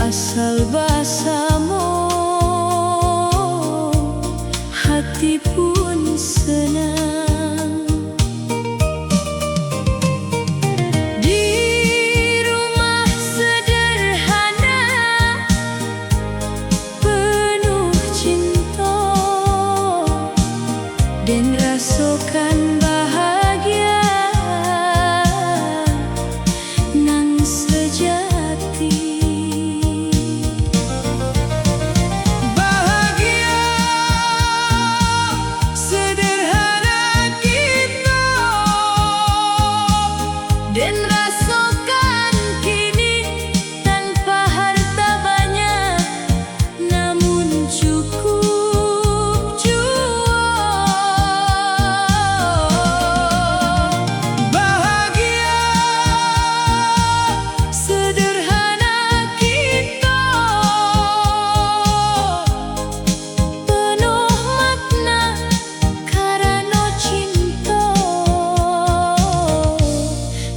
Asal bahasamu, hati pun senang. Di rumah sederhana, penuh cinta dan rasakan bahagia nan sejati. Dan rasakan kini tanpa harta banyak, namun cukup jua. Bahagia sederhana kita, penuh makna karena cinta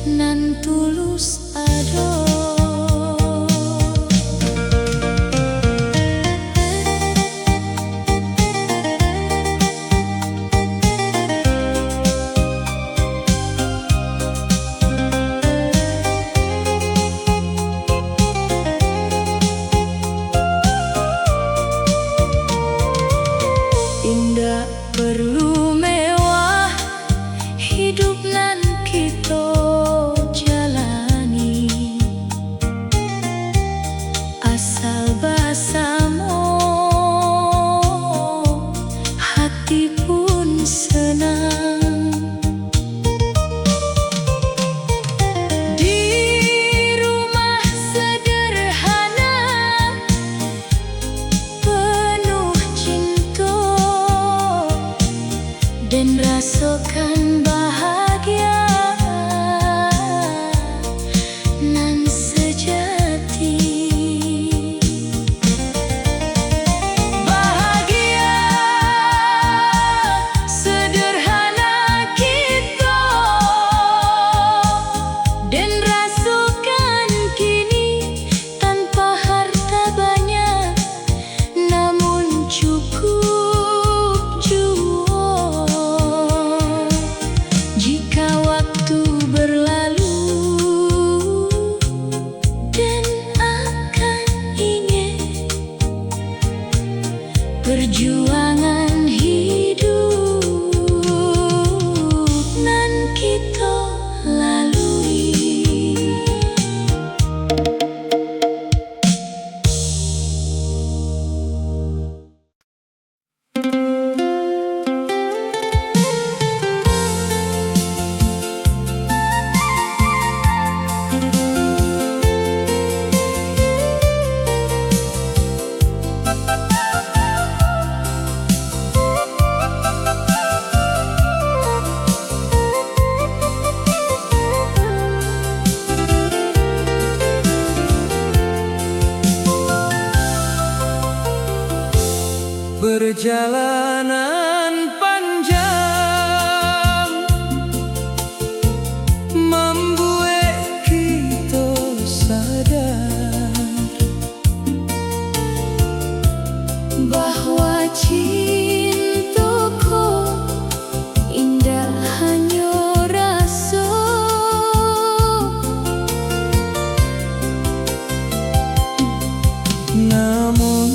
nan tulus ada. Indah perlu mewah, hidup nan kita jalani. Asal bahasamu, hati pun senang. Di rumah sederhana, penuh cinta dan rasakan bahagia nan sejati. Bahagia sederhana kita, dan rasakan kini tanpa harta banyak, namun cukup jua. Jika waktu berlalu dan akan ingat perjuangan hidup nan kita lalui. Perjalanan panjang membuat kita sadar bahwa cintaku indah hanya rasa. Namun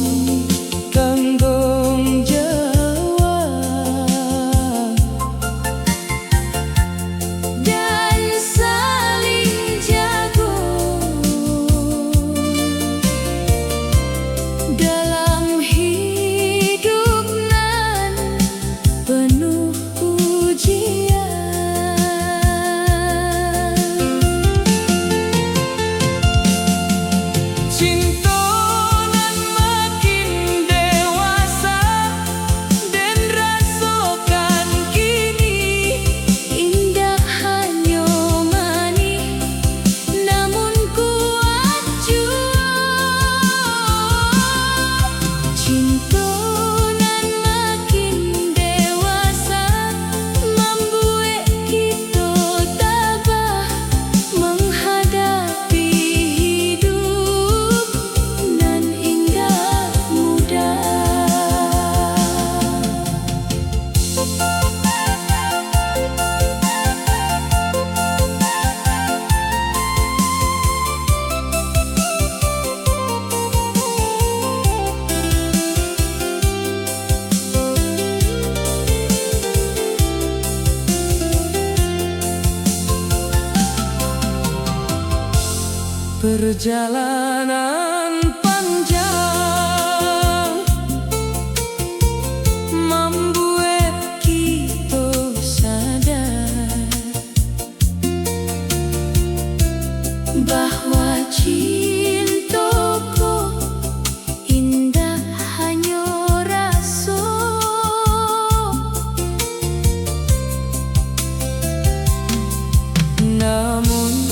tanggung jawab Perjalanan panjang membuat kita sadar bahwa cintaku indah hanya rasa. Namun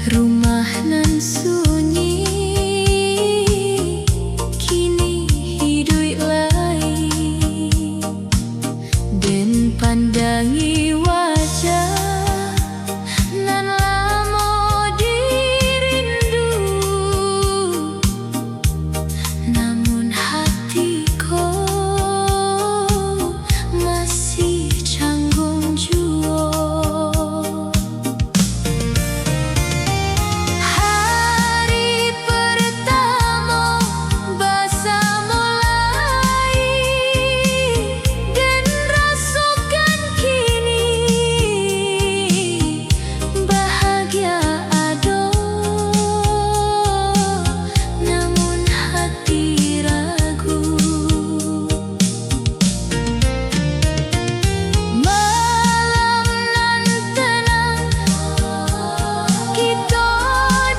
Rumah nan sunyi kini hidup lain, dan pandangi wajah nan lamo dirindu. Namun hatiku masih canggung jua. Hari pertama basa mulai, dan rasakan kini bahagia ado, namun hati ragu. Malam nan tenang, kita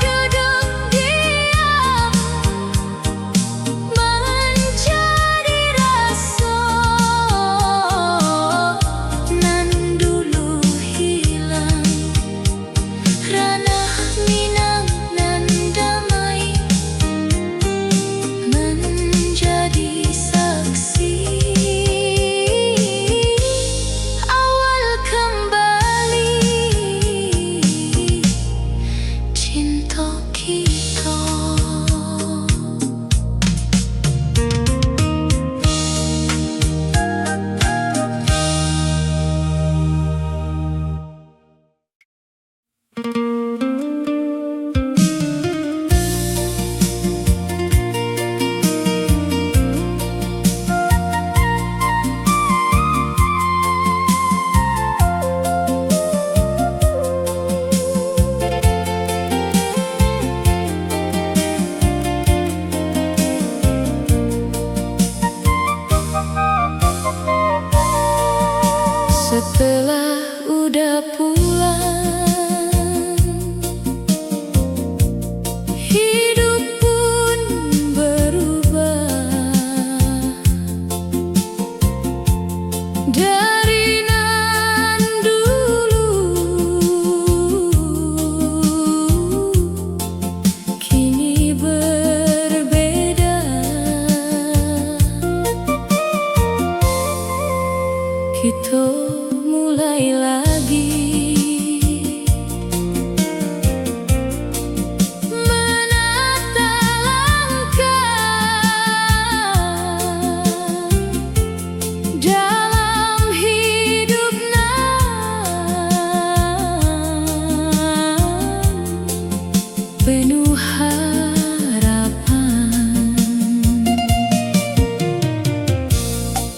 duduk diam, mencari rasa nan dulu hilang. Ranah Minang nan damai menjadi saksi awal kembali cinta kita. Setelah udah pulang, hidup pun berubah. Dari nan dulu kini berbeda. Kita mulai lagi menata langkah dalam hidup nan penuh harapan.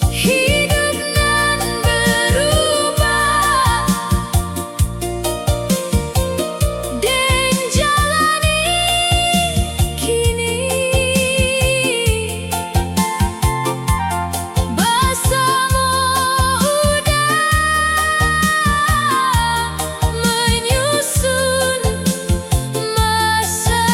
Hidup nan berubah, dan jalani kini bersama udah menyusun masa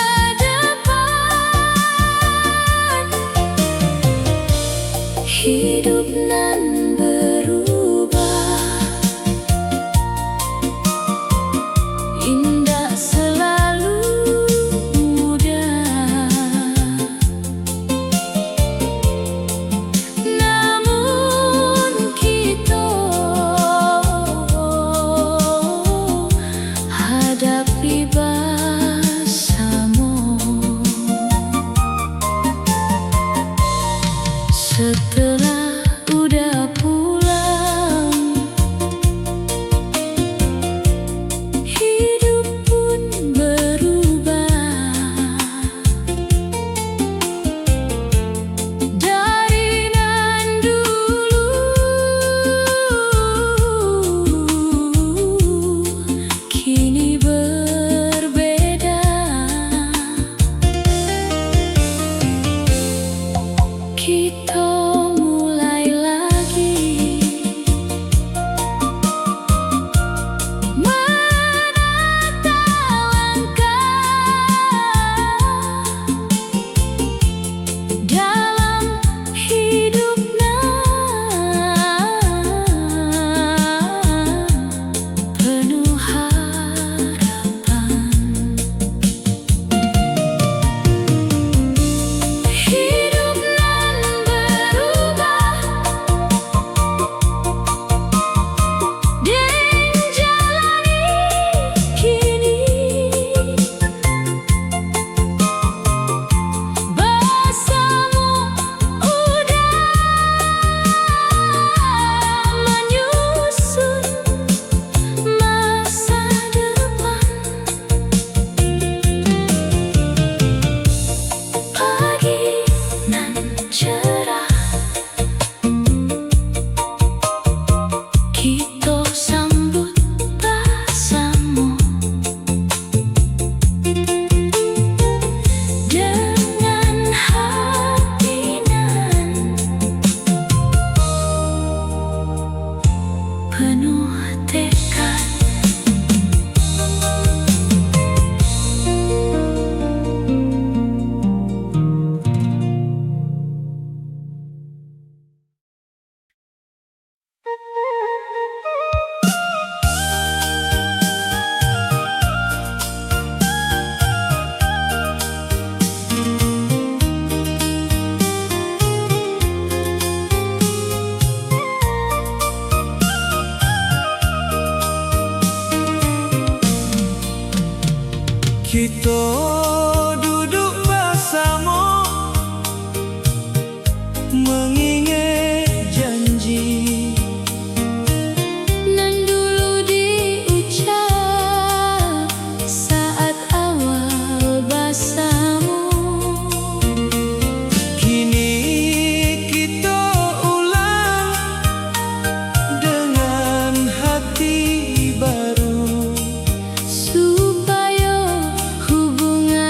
Kita duduk bersama mengingat janji nan dulu diucap saat awal bersama. Kini kita ulang dengan hati baru Supaya hubungan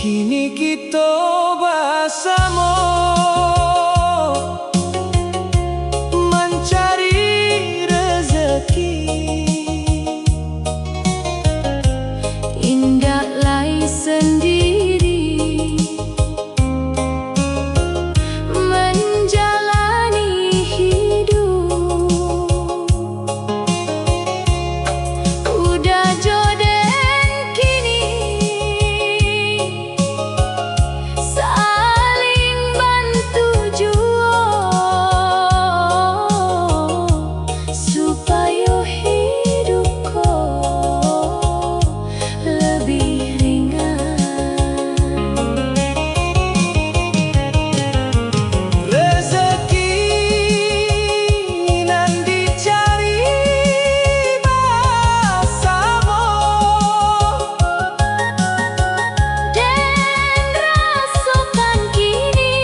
kini kita bersama mencari rezeki. Indah lai sendiri menjalani hidup. Udah jodoh kini saling bantu jua supaya hidupku lebih ringan. Rezeki nan dicari bersama Dan rasakan kini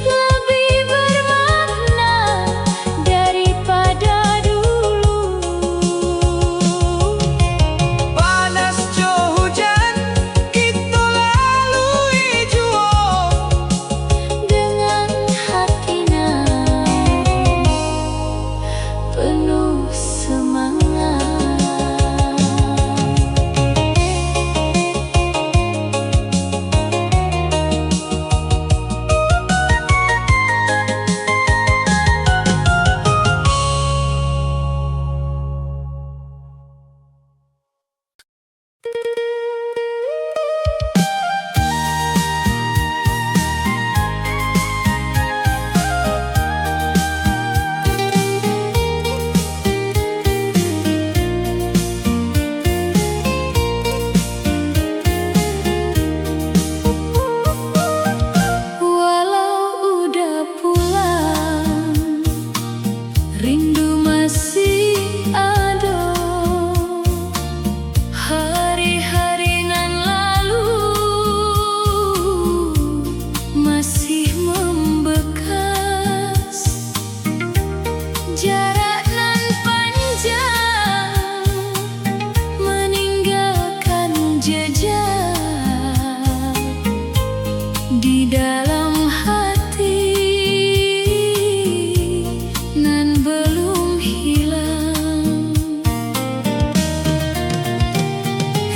lebih bermakna daripada dulu. panas jo hujan kita lalui jua Dengan hati penuh semangat. Walau udah pulang, rindu masih ada. Hari-hari nan lalu masih membekas. Jarak nan panjang meninggalkan jejak di dalam hati nan belum hilang.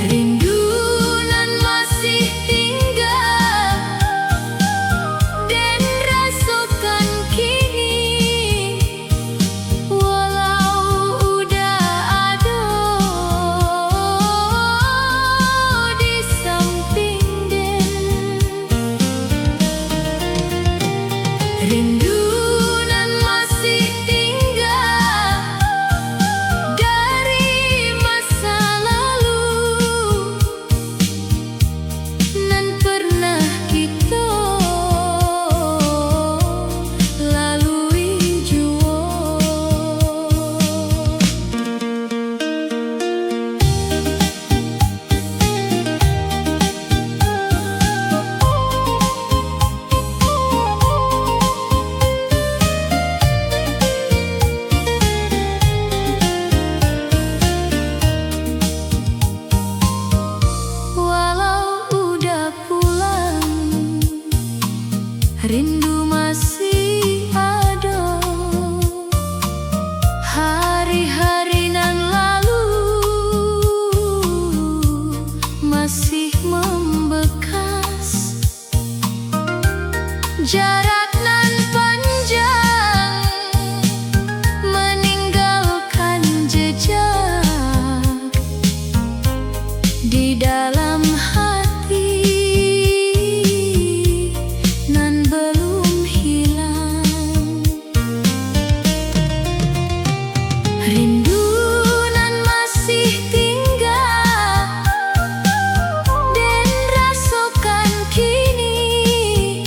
Rindu nan masih tinggal dan rasakan kini, walau udah ada di samping den. Rindu nan masih tinggal dari masa lalu nan pernah kita lalui jua. Walau udah pulang, rindu masih ada. Hari-hari nan lalu masih membekas. Jarak nan panjang meninggalkan jejak di dalam hati nan belum hilang. Rindu nan masih tinggal dan rasakan kini,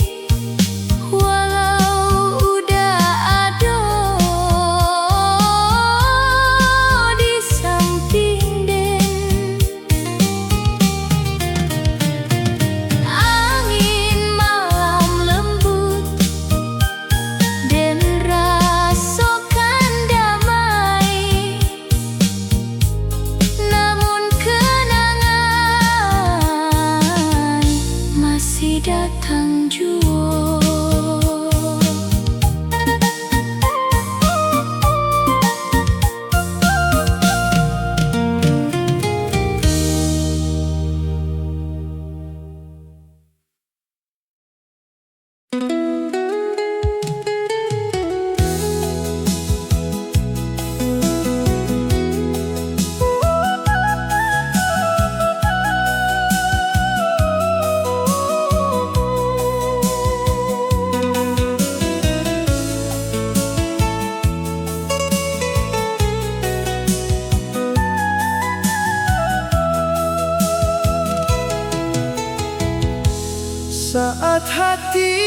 Saat hati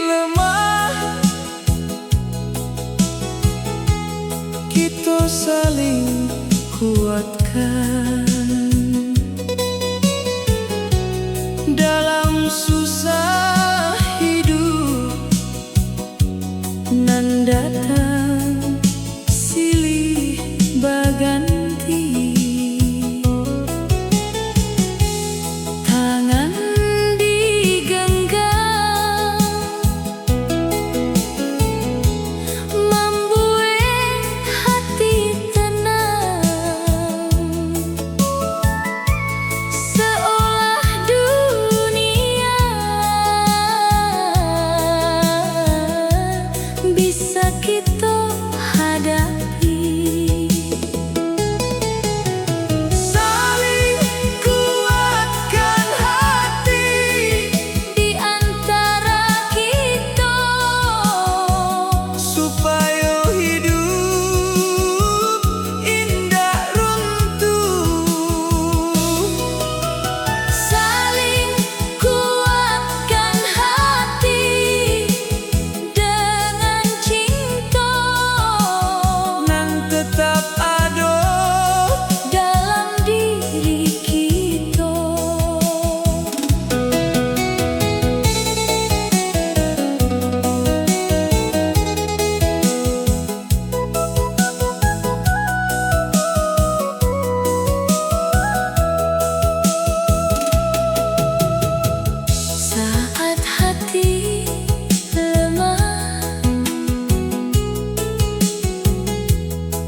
lemah, kita saling kuatkan. Dalam susah hidup nan datang silih baganti. Tangan digenggam membuat hati tenang, seolah dunia bisa kita hadapi. Saling kuatkan hati di antara kita, supaya hidup indah runtuh. Saling kuatkan hati dengan cinta nan tetap ada dalam diri kita. Saat hati lemah,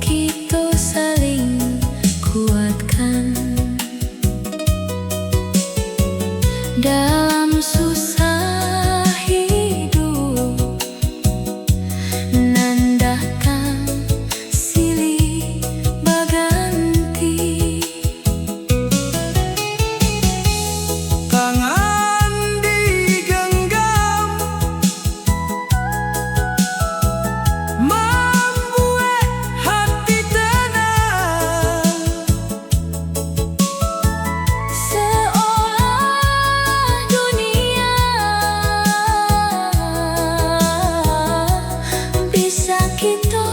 kita saling kuatkan. Dalam susah hidup nan datang silih baganti. Tangan digenggam membuat hati tenang, seolah dunia bisa kita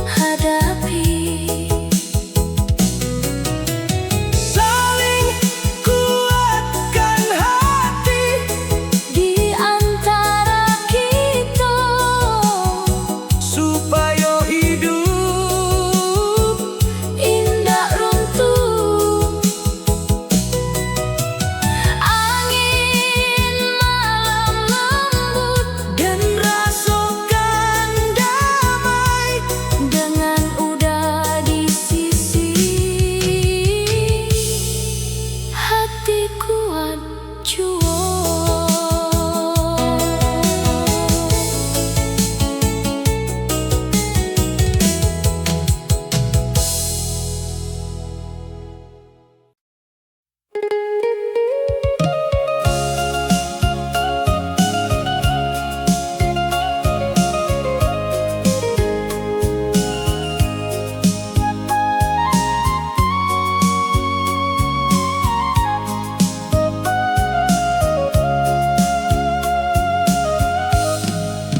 hadapi. Saling kuatkan hati di antara kita, supaya hidup indah runtuh. Angin malam lembut dan rasakan damai dengan udah di sisi. Hati kuat jua.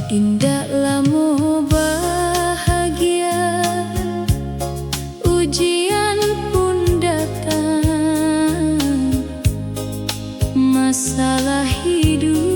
Indahlah mau bahagia, ujian pun datang, masalah hidup